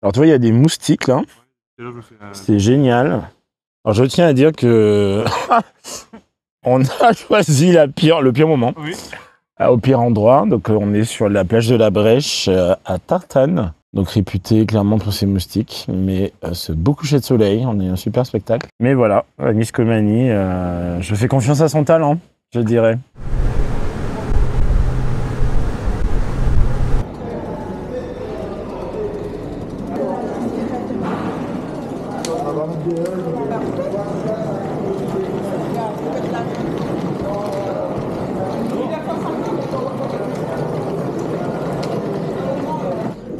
Alors tu vois, il y a des moustiques là. C'est génial. Alors je tiens à dire que on a choisi le pire moment. Oui. Au pire endroit. Donc on est sur la plage de la Brèche à Tartane. Donc réputé clairement pour ses moustiques. Mais ce beau coucher de soleil, on est un super spectacle. Mais voilà, Anis Komani, je fais confiance à son talent, je dirais.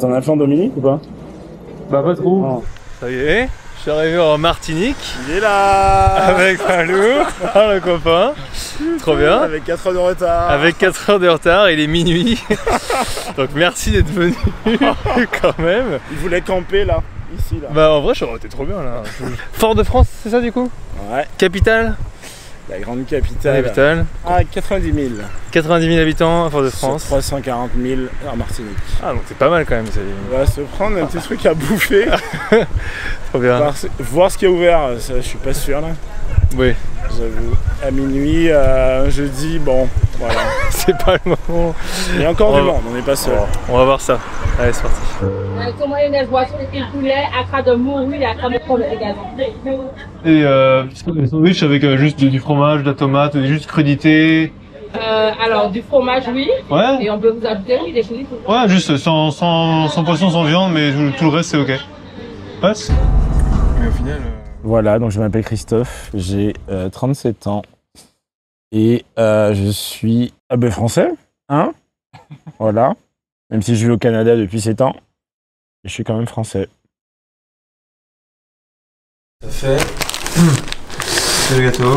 T'en as fait en Dominique ou pas? Bah pas trop. Oh. Ça y est, je suis arrivé en Martinique. Il est là Avec Palou, le copain. Trop bien. Avec 4 heures de retard. Avec 4 heures de retard, il est minuit. Donc merci d'être venu quand même. Il voulait camper là, ici là. Bah en vrai, t'es trop bien là. Fort-de-France, c'est ça du coup? Ouais. Capitale? La grande capitale. Ah, 90 000. 90 000 habitants à Fort-de-France. 340 000 en Martinique. Ah donc c'est pas mal quand même. On va se prendre un petit truc à bouffer. Trop bien. Voir ce qui est ouvert, ça, je suis pas sûr là. Oui. J'avoue. À minuit, jeudi, bon, voilà. C'est pas le moment. Il y a encore du monde, on n'est pas seul. On va voir ça. Allez, c'est parti. Et les sandwichs avec juste du fromage, de la tomate, juste crudité. Alors du fromage oui. Ouais. Et on peut vous ajouter oui des coulis. Ouais, juste sans poisson, sans viande, mais tout le reste c'est ok. Passe. Mais au final. Voilà, donc je m'appelle Christophe, j'ai 37 ans et je suis français, hein. Voilà. Même si je vis au Canada depuis 7 ans, je suis quand même français. Ça fait le gâteau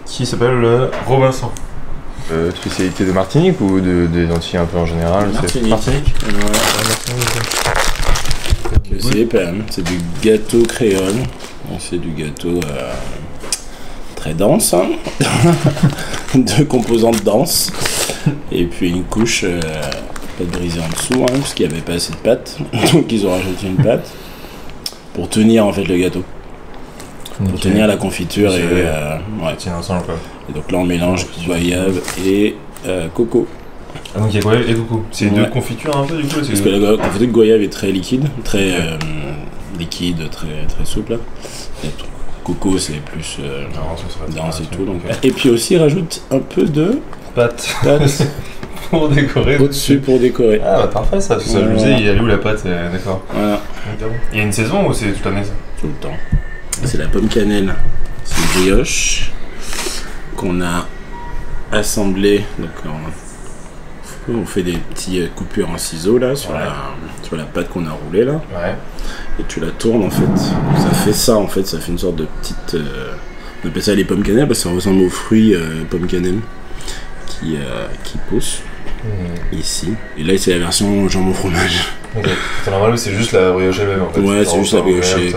qui s'appelle le Robinson. Spécialité de Martinique ou des Antilles un peu en général? Martinique. C'est du gâteau créole. C'est du gâteau très dense, hein. De composantes denses. Et puis une couche pâte brisée en dessous, hein, parce qu'il n'y avait pas assez de pâte. Donc ils ont rajouté une pâte pour tenir en fait le gâteau. Pour tenir la confiture et ouais. Tiens ensemble quoi. Et donc là on mélange goyave et coco. Ah donc il y a goyave et coco. C'est une confiture un peu du coup? Parce que la confiture de goyave est très liquide, très liquide, très souple. Et coco c'est plus dense et tout. Donc. Et puis aussi rajoute un peu de pâte. Pour décorer. Au-dessus pour décorer. Ah bah parfait ça, parce que ça je me disais, il y a où la pâte, d'accord. Voilà. Il y a une saison ou c'est toute l'année ça? Tout le temps. C'est la pomme cannelle, c'est une brioche qu'on a assemblée. Donc on fait des petites coupures en ciseaux là sur la pâte qu'on a roulée là. Ouais. Et tu la tournes en fait. Donc, ça fait ça en fait, ça fait une sorte de petite. On appelle ça les pommes cannelle parce que ça ressemble aux fruits pommes cannelle qui poussent ici. Et là c'est la version jambon fromage. Ok. Normalement c'est juste la brioche elle-même en fait. Ouais, c'est juste la brioche. Ouais.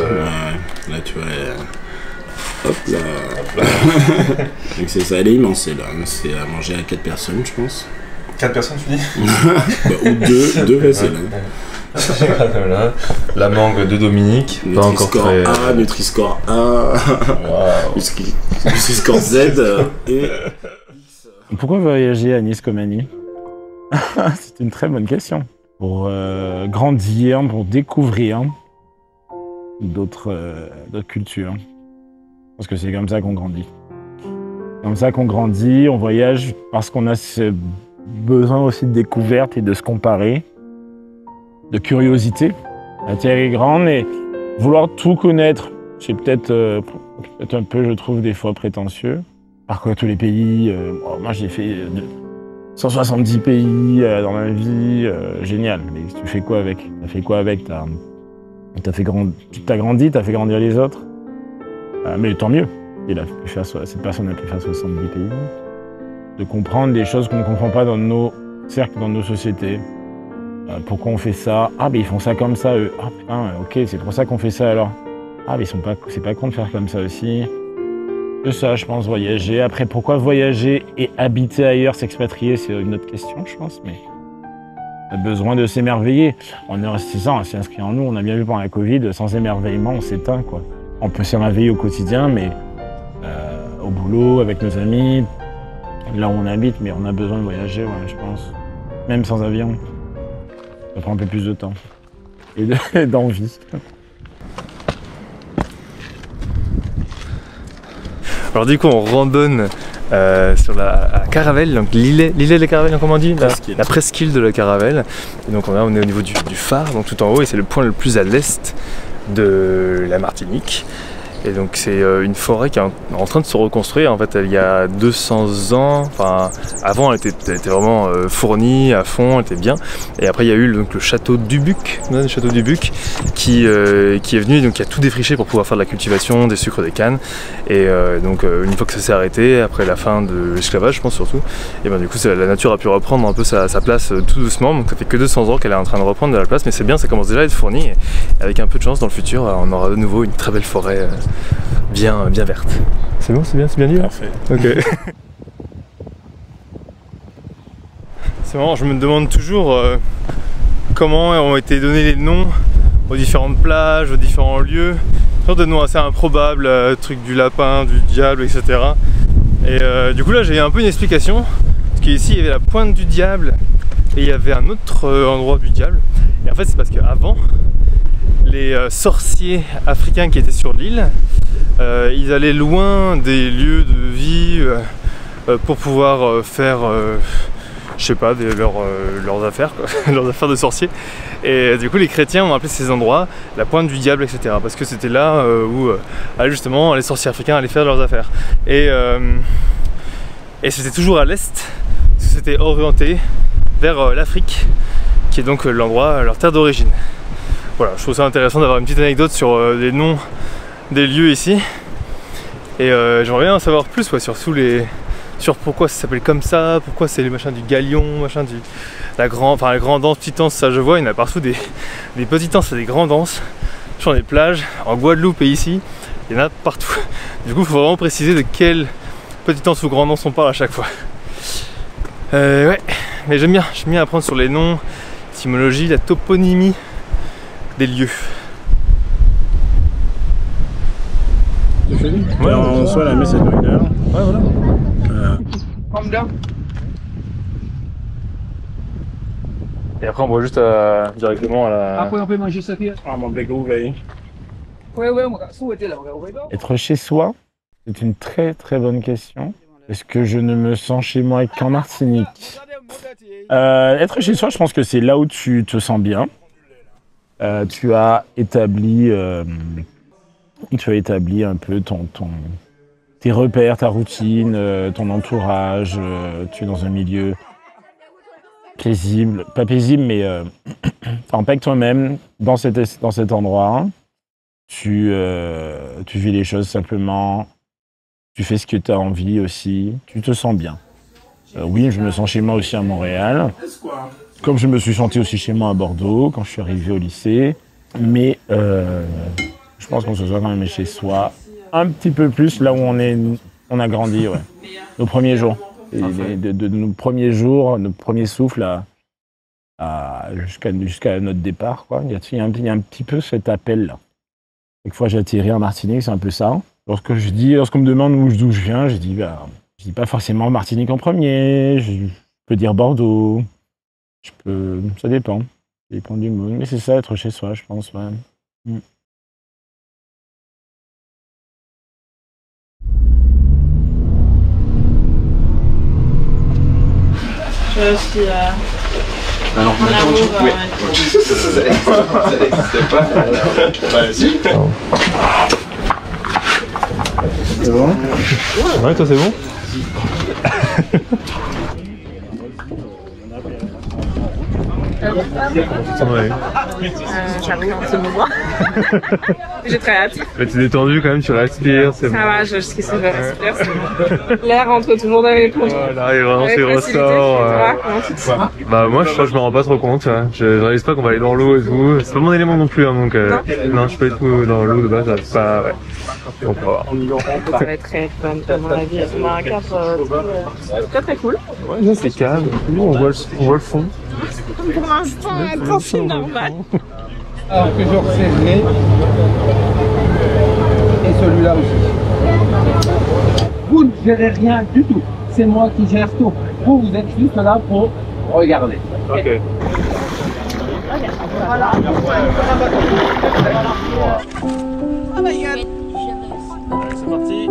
Là tu vois. Hop là. Donc c'est ça, elle est immense là. C'est à manger à 4 personnes je pense. 4 personnes tu dis? Ou 2 faciles. Voilà. La mangue de Dominique. Nutri-Score A, Nutri-Score A, Nutri-Score Z et... Pourquoi voyager à Anis Komani? C'est une très bonne question. Pour grandir, pour découvrir d'autres cultures. Parce que c'est comme ça qu'on grandit. Comme ça qu'on grandit, on voyage parce qu'on a ce besoin aussi de découverte et de se comparer, de curiosité. La Terre est grande et vouloir tout connaître, c'est peut-être un peu, je trouve, des fois prétentieux. Parcourir tous les pays, moi j'ai fait 170 pays dans ma vie, génial. Mais tu fais quoi avec? T'as fait quoi avec? T'as grandi, t'as fait grandir les autres. Mais tant mieux. Cette personne a pu faire 70 pays. De comprendre des choses qu'on ne comprend pas dans nos cercles, dans nos sociétés. Pourquoi on fait ça? Ah, mais ils font ça comme ça, eux. Ah, putain, ok, c'est pour ça qu'on fait ça alors. Ah, mais c'est pas con de faire comme ça aussi. Que ça, je pense, voyager. Après, pourquoi voyager et habiter ailleurs, s'expatrier, c'est une autre question, je pense. Mais On a besoin de s'émerveiller. On est resté ça, c'est inscrit en nous. On a bien vu pendant la Covid, sans émerveillement, on s'éteint, quoi. On peut s'émerveiller au quotidien, mais au boulot, avec nos amis, là où on habite, mais on a besoin de voyager, ouais, je pense. Même sans avion. Ça prend un peu plus de temps. Et d'envie. Alors du coup on randonne sur la Caravelle, donc l'îlet de la Caravelle, comment on dit, la presqu'île de la Caravelle. Et donc on est au niveau du phare, donc tout en haut, et c'est le point le plus à l'est de la Martinique. Et donc c'est une forêt qui est en train de se reconstruire. En fait, il y a 200 ans, enfin avant elle était vraiment fournie à fond, elle était bien. Et après il y a eu donc le château Dubuc, qui est venu, donc qui a tout défriché pour pouvoir faire de la cultivation, des sucres, des cannes. Et donc une fois que ça s'est arrêté, après la fin de l'esclavage, je pense surtout, et ben du coup la nature a pu reprendre un peu sa place tout doucement. Donc ça fait que 200 ans qu'elle est en train de reprendre de la place, mais c'est bien, ça commence déjà à être fourni. Et avec un peu de chance dans le futur, on aura de nouveau une très belle forêt. Bien verte. C'est bon, c'est bien dit là ? Parfait. Ok. C'est marrant, je me demande toujours comment ont été donnés les noms aux différentes plages, aux différents lieux. Toujours des noms assez improbables, truc du lapin, du diable, etc. Et du coup là j'ai un peu une explication. Parce qu'ici il y avait la pointe du diable et il y avait un autre endroit du diable. Et en fait c'est parce qu'avant, les sorciers africains qui étaient sur l'île, ils allaient loin des lieux de vie pour pouvoir faire, je sais pas, leurs affaires, quoi, leurs affaires de sorciers. Et du coup les chrétiens ont appelé ces endroits la pointe du diable, etc. Parce que c'était là où justement les sorciers africains allaient faire leurs affaires. Et c'était toujours à l'est, parce que c'était orienté vers l'Afrique, qui est donc l'endroit, leur terre d'origine. Voilà, je trouve ça intéressant d'avoir une petite anecdote sur les noms des lieux ici. Et j'aimerais bien en savoir plus, ouais, sur pourquoi ça s'appelle comme ça, pourquoi c'est les machins du galion, machin la grande danse, petite danse, ça je vois, il y en a partout des petites danses et des grandes danses. Sur les plages, en Guadeloupe et ici, il y en a partout. Du coup, il faut vraiment préciser de quelle petite danse ou grande danse on parle à chaque fois. Ouais, mais j'aime bien apprendre sur les noms, l'étymologie, la toponymie des lieux. C'est fini ? Ouais, en soi, la messe est de 1h. Ouais, voilà. Et après, on voit juste directement à la. Après, on peut manger ça hier. Ah, mon bégo, veille. Ouais, on va souhaiter là. Être chez soi, c'est une très très bonne question. Est-ce que je ne me sens chez moi qu'en Martinique ? Être chez soi, je pense que c'est là où tu te sens bien. Tu as établi un peu tes repères, ta routine, ton entourage. Tu es dans un milieu paisible, pas paisible, mais en paix avec toi-même dans cet endroit. Tu vis les choses simplement. Tu fais ce que tu as envie aussi. Tu te sens bien. Oui, je me sens chez moi aussi à Montréal. Comme je me suis senti aussi chez moi à Bordeaux quand je suis arrivé au lycée. Mais je pense qu'on se sent quand même chez soi. Un petit peu plus là où on a grandi, ouais. Nos premiers jours. De nos premiers jours, nos premiers souffles jusqu'à notre départ, quoi. Il y a un petit peu cet appel-là. Quelquefois j'ai atterri en Martinique, c'est un peu ça. Lorsqu'on me demande d'où je viens, je dis pas forcément Martinique en premier, je peux dire Bordeaux, ça dépend. Ça dépend du mood, mais c'est ça, être chez soi, je pense, ouais. Je suis Alors, en amour. oui. Ça n'existait pas. Bah, si. C'est bon ? Ouais, toi c'est bon ? Ouais. J'arrive en ce moment. J'ai très hâte. Mais t'es détendu quand même, tu respires, c'est bon. Ça va, je sais que je respire, c'est bon. L'air entre tout le monde avec moi. Oh, là, il vraiment s'y ressort. Comment tu te sens ? Bah moi je me rends pas trop compte, hein. Je réalise pas qu'on va aller dans l'eau et tout. C'est pas mon élément non plus, hein, donc non, je suis pas du tout dans l'eau de base, là, c'est pas... Ouais. Donc on va voir. Ça va être très fun, à mon avis. On a un cadre très très cool. Ouais, là c'est calme, on voit le fond. Pour l'instant, quand c'est normal. Alors que je resserrerai. Et celui-là aussi. Vous ne gérez rien du tout. C'est moi qui gère tout. Vous êtes juste là pour regarder. Ok. Voilà. Oh my god. C'est parti.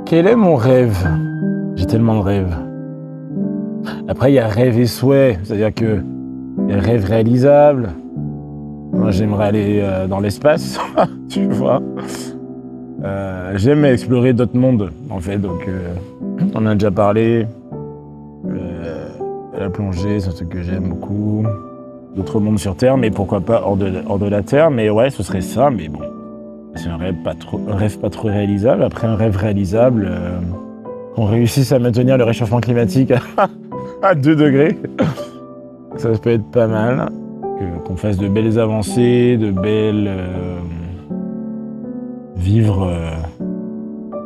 Quel est mon rêve? J'ai tellement de rêves. Après, il y a rêve et souhait, c'est-à-dire que il y a rêve réalisable. Moi, j'aimerais aller dans l'espace, tu vois. J'aime explorer d'autres mondes, en fait, donc on en a déjà parlé. La plongée, c'est un truc que j'aime beaucoup. D'autres mondes sur Terre, mais pourquoi pas hors de la Terre. Mais ouais, ce serait ça, mais bon. C'est un rêve pas trop réalisable. Après, un rêve réalisable, qu'on réussisse à maintenir le réchauffement climatique à 2 degrés. Ça peut être pas mal. Qu'on fasse de belles avancées, vivre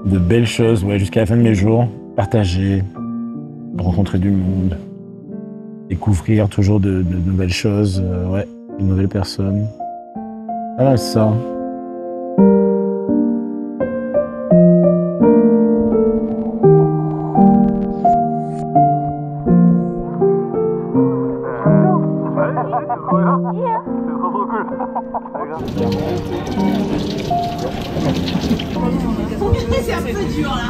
de belles choses, ouais, jusqu'à la fin de mes jours. Partager, rencontrer du monde, découvrir toujours de nouvelles choses, ouais, de nouvelles personnes. Voilà, ça. C'est un peu dur là.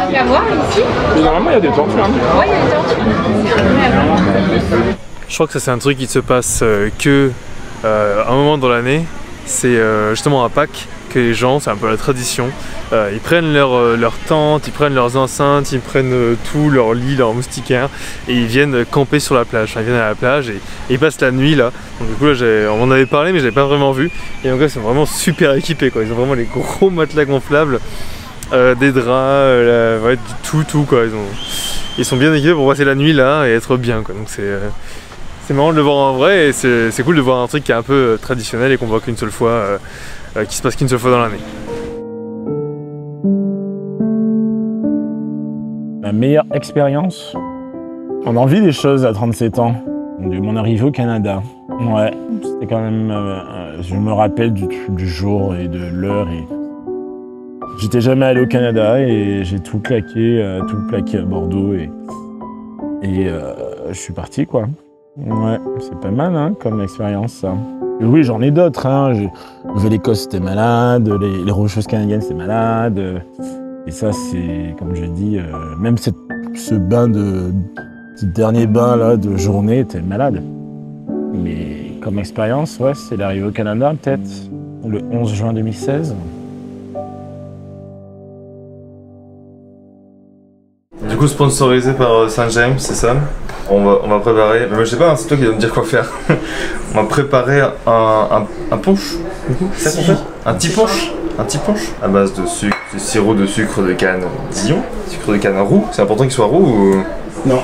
Il y a voir ici. Mais normalement, il y a des tortues. Hein. Oui, il y a des tortues. Je crois que ça c'est un truc qui se passe que un moment dans l'année. C'est justement à Pâques que les gens, c'est un peu la tradition, ils prennent leur tente, ils prennent leurs enceintes, ils prennent tout, leur lit, leur moustiquaire et ils viennent camper sur la plage. Enfin, ils viennent à la plage et ils passent la nuit là. Donc du coup là, on en avait parlé mais je l'avais pas vraiment vu. Et donc là, ils sont vraiment super équipés quoi. Ils ont vraiment les gros matelas gonflables, des draps, ouais, tout quoi. Ils sont bien équipés pour passer la nuit là et être bien quoi. Donc c'est marrant de le voir en vrai et c'est cool de voir un truc qui est un peu traditionnel et qu'on voit qu'une seule fois, qui se passe qu'une seule fois dans l'année. Ma meilleure expérience? On en vit des choses à 37 ans. Mon arrivée au Canada. Ouais, c'était quand même... je me rappelle du jour et de l'heure. J'étais jamais allé au Canada et j'ai tout plaqué à Bordeaux et je suis parti quoi. Ouais, c'est pas mal hein, comme expérience ça. Et oui, j'en ai d'autres. Hein. Nouvelle-Écosse c'était malade, les Rocheuses canadiennes c'était malade. Et ça c'est, comme je dis, même ce dernier bain là de journée était malade. Mais comme expérience, ouais, c'est l'arrivée au Canada peut-être, le 11 juin 2016. Du coup, sponsorisé par Saint James, c'est ça. On va préparer, mais je sais pas, hein, c'est toi qui dois me dire quoi faire. On va préparer un punch. C'est ça? Un petit punch. Un petit punch à base de sucre, de sirop de sucre de canne Dijon, sucre de canne roux. C'est important qu'il soit roux ou... Non,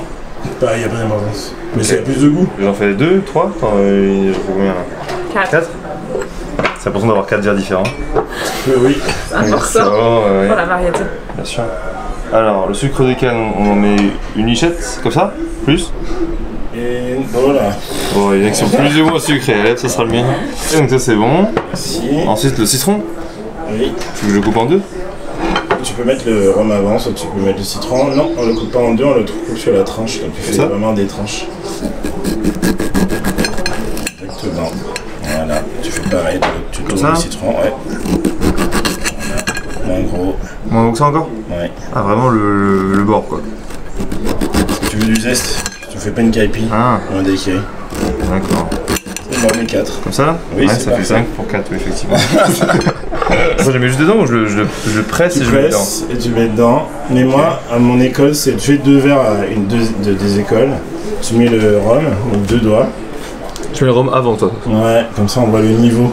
il n'y a pas d'importance. Mais ça a plus de goût. J'en fais 2, 3, il faut combien? 4. C'est important d'avoir 4 verres différents. Oui. C'est important pour la variété. Bien sûr. Alors, le sucre de canne, on en met une lichette, comme ça, plus. Et voilà. Bon, il y en a qui sont plus ou moins sucrés, allez, ça sera le mien. Et donc ça c'est bon. Merci. Ensuite le citron. Oui. Tu veux que je coupe en 2? Tu peux mettre le rhum avant, soit tu peux mettre le citron. Non, on le coupe pas en 2, on le coupe sur la tranche, donc tu fais vraiment des tranches. Exactement. Voilà, tu fais pareil, tu tournes le citron, ouais. Voilà, moins gros. Moins gros que ça encore? Ouais. Ah vraiment le bord quoi. Est-ce que tu tu veux du zeste, tu fais pas une caipi ou un daiquiri. D'accord. C'est bon, les 4. Comme ça? Oui, ouais, ça fait 5 pour 4, oui, effectivement. Moi, je mets juste dedans ou je le presse et je mets dedans? Et tu mets dedans. Mais moi, à mon école, c'est tu fais 2 verres à des écoles. Tu mets le rhum, donc 2 doigts. Tu mets le rhum avant toi? Ouais, comme ça on voit le niveau.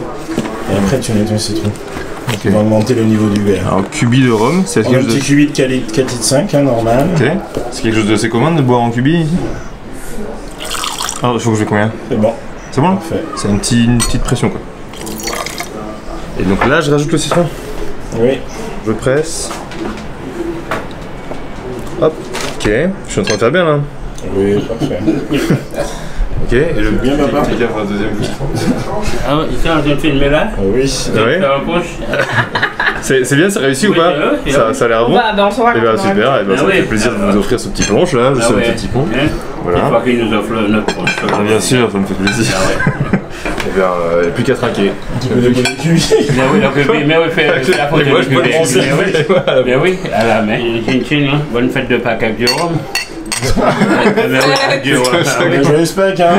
Et après tu mets ton citron. Okay. Pour augmenter le niveau du verre. Alors, cubi de rhum, c'est quelque chose de... Un petit cubi de 4 litres 5, hein, normal. Ok. C'est quelque chose de assez commun de boire en cubi ici? Alors, il faut que je mette combien? C'est bon. C'est bon? Parfait. C'est une petite pression quoi. Et donc là, je rajoute le citron. Oui. Je presse. Hop. Ok. Je suis en train de faire bien là. Oui, parfait. Ok. Et je bien papa. Quelqu'un pour un deuxième coup. Ah, ici on vient de filmer là. Oui. Ah oui. C'est bien, ça réussit ou pas? Ça a l'air bon. Bah, on saura. Et bien super, et ben, ça me fait plaisir de vous offrir ce petit planche là, juste un petit pont. Voilà. Une fois qu'il nous offre notre planche. Ah, bien sûr, ça me fait plaisir. Et bien, il n'y a plus qu'à trinquer. Tu peux débrouiller le cubi. Mais oui, fais la photo du cubi. Mais oui, à la main. Chin, bonne fête de Pâques avec du rhum. Joyeux Pâques, hein.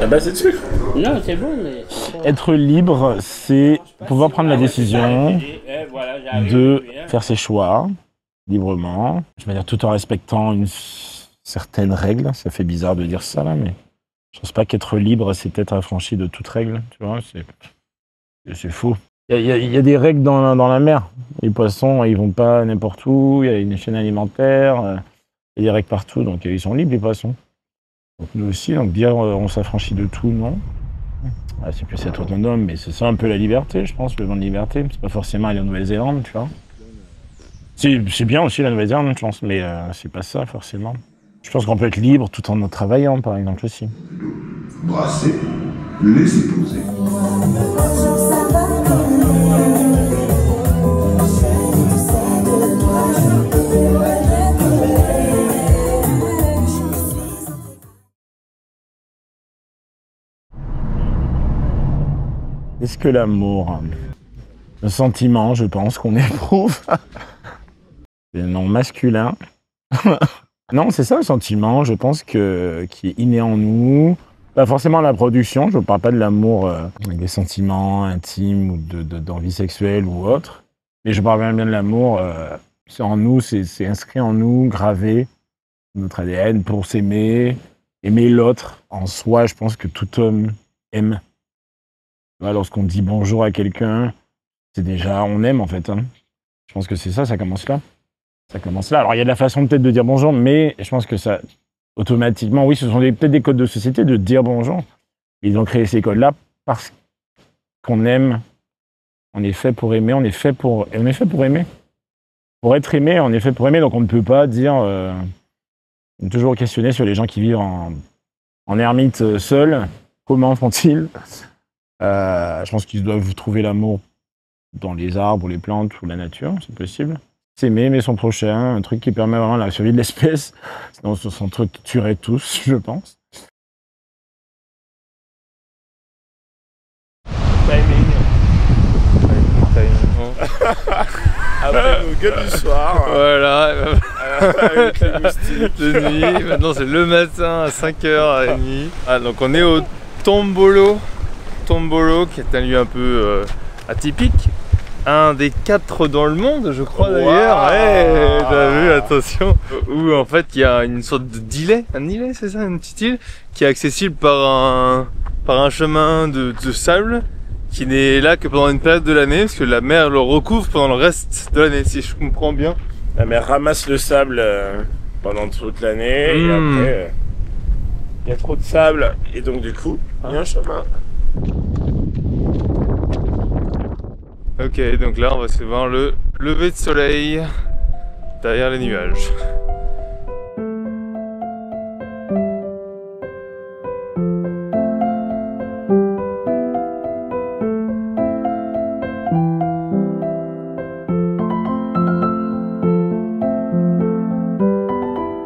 Ah bah c'est sûr. Non, c'est bon, mais... Être libre, c'est pouvoir prendre la décision de faire ses choix librement. Je veux dire, tout en respectant une certaine règle. Ça fait bizarre de dire ça là, mais je pense pas qu'être libre, c'est être affranchi de toute règle. Tu vois, c'est faux. Il y a des règles dans la mer. Les poissons, ils vont pas n'importe où. Il y a une chaîne alimentaire. Il y a des règles partout, donc ils sont libres les poissons. Donc nous aussi, donc dire on s'affranchit de tout, non. Ah, c'est plus être autonome, mais c'est ça un peu la liberté, je pense, le vent de liberté. C'est pas forcément aller en Nouvelle-Zélande, tu vois. C'est bien aussi la Nouvelle-Zélande, je pense, mais c'est pas ça forcément. Je pense qu'on peut être libre tout en travaillant, par exemple, aussi. Brasser, laisser poser. Est-ce que l'amour, le sentiment, je pense, qu'on éprouve, c'est un nom masculin. Non, c'est ça le sentiment, je pense, qui est inné en nous. Pas forcément la production, je ne parle pas de l'amour avec des sentiments intimes ou d'envie sexuelle ou autre. Mais je parle bien de l'amour, c'est en nous, c'est inscrit en nous, gravé, notre ADN, pour s'aimer, aimer l'autre. En soi, je pense que tout homme aime. Lorsqu'on dit bonjour à quelqu'un, c'est déjà, on aime en fait. Hein. Je pense que c'est ça commence là. Ça commence là. Alors il y a de la façon peut-être de dire bonjour, mais je pense que ça, automatiquement, oui, ce sont peut-être des codes de société de dire bonjour. Ils ont créé ces codes-là parce qu'on aime. On est fait pour aimer, on est fait pour aimer. Pour être aimé, on est fait pour aimer, donc on ne peut pas dire... on est toujours questionné sur les gens qui vivent en ermite seuls. Comment font-ils? Je pense qu'ils doivent trouver l'amour dans les arbres ou les plantes ou la nature, c'est possible. S'aimer, aimer son prochain, un truc qui permet vraiment la survie de l'espèce. Sinon, on s'entretuerait tous, je pense. Après nos gueules du soir. Voilà. Avec les moustiques. De nuit. Maintenant, c'est le matin à 5h30. Ah, donc, on est au Tombolo. Tombolo, qui est un lieu un peu atypique. Un des 4 dans le monde, je crois d'ailleurs. Ouais, t'as vu, attention. Où en fait il y a une sorte d'îlet, un îlet, c'est ça, une petite île, qui est accessible par un chemin de sable, qui n'est là que pendant une période de l'année, parce que la mer le recouvre pendant le reste de l'année, si je comprends bien. La mer ramasse le sable pendant toute l'année, et après il y a trop de sable, et donc du coup, il y a un chemin. Ok, donc là on va se voir le lever de soleil derrière les nuages.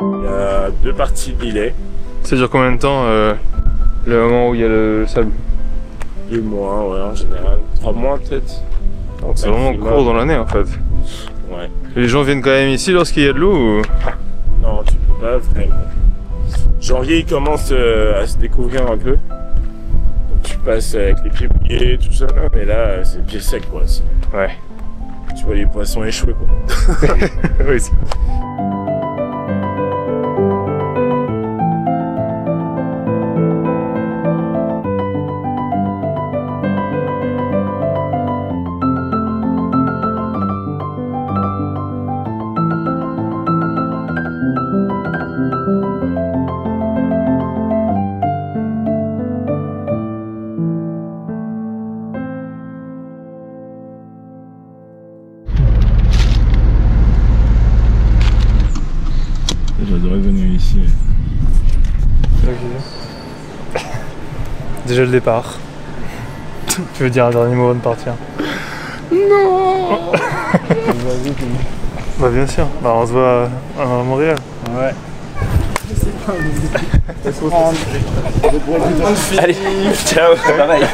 Il y a 2 parties de l'îlet. Ça dure combien de temps le moment où il y a le sable? 2 mois, ouais, en général. 3 mois peut-être. C'est vraiment court dans l'année en fait. Ouais. Les gens viennent quand même ici lorsqu'il y a de l'eau ou... Non, tu peux pas vraiment. Janvier, il commence à se découvrir un peu. Donc tu passes avec les pieds mouillés, tout ça, là, mais là, c'est pieds secs, quoi. Ouais. Tu vois les poissons échoués, quoi. Oui. J'adorais venir ici. Déjà le départ. Tu veux dire un dernier mot avant de partir? Non. Bah bien sûr, bah on se voit à Montréal. Ouais. Allez, ciao. Pareil.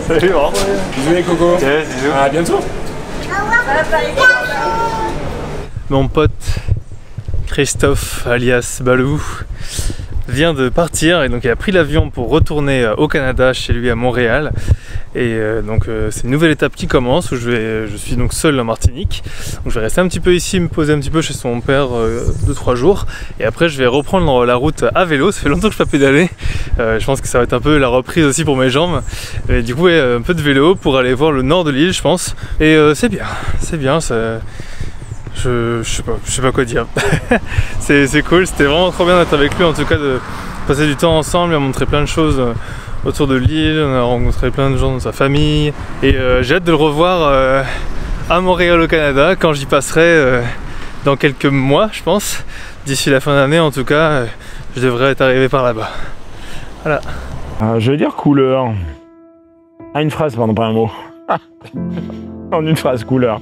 Salut, au revoir. Bisous les cocos. Yes, bisous. À bientôt. Mon pote Christophe alias Balou vient de partir et donc il a pris l'avion pour retourner au Canada chez lui à Montréal et donc c'est une nouvelle étape qui commence où je suis donc seul en Martinique, donc je vais rester un petit peu ici, me poser un petit peu chez son père 2-3 jours et après je vais reprendre la route à vélo. Ça fait longtemps que je n'ai pas pédalé, je pense que ça va être un peu la reprise aussi pour mes jambes et du coup un peu de vélo pour aller voir le nord de l'île je pense et c'est bien ça. Je sais pas quoi dire. c'est cool, c'était vraiment trop bien d'être avec lui, en tout cas de passer du temps ensemble, il m'a montré plein de choses autour de l'île, on a rencontré plein de gens de sa famille et j'ai hâte de le revoir à Montréal au Canada quand j'y passerai dans quelques mois je pense. D'ici la fin d'année en tout cas, je devrais être arrivé par là-bas. Voilà. Je vais dire couleur. Ah, une phrase, pardon, pas un mot. En une phrase, couleur.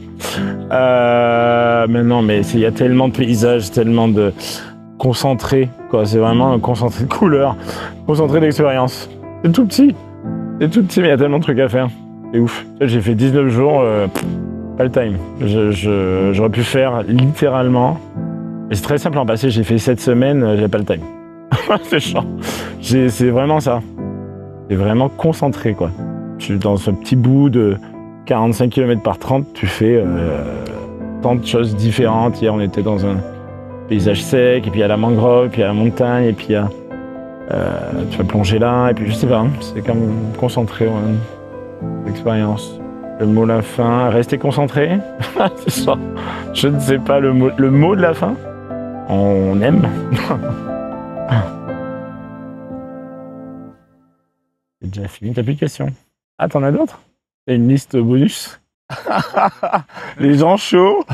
Mais non, mais il y a tellement de paysages, tellement de concentré, quoi. C'est vraiment un concentré de couleurs, concentré d'expérience. C'est tout petit, mais il y a tellement de trucs à faire. C'est ouf. J'ai fait 19 jours, pas le time. J'aurais pu faire littéralement. Et c'est très simple en passé, j'ai fait 7 semaines, j'ai pas le time. C'est chiant. C'est vraiment ça. C'est vraiment concentré, quoi. Je suis dans ce petit bout de 45 km par 30, tu fais tant de choses différentes. Hier, on était dans un paysage sec, et puis il y a la mangrove, et puis il y a la montagne, et puis il y a, tu vas plonger là, et puis je sais pas, c'est comme concentré, ouais, l'expérience. Le mot de la fin, rester concentré, c'est ça. Je ne sais pas le mot de la fin. On aime. C'est déjà fini, t'as plus de questions. Ah, t'en as d'autres? T'as une liste bonus? Les gens chauds,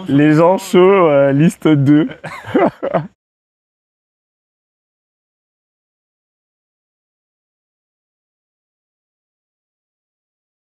liste 2.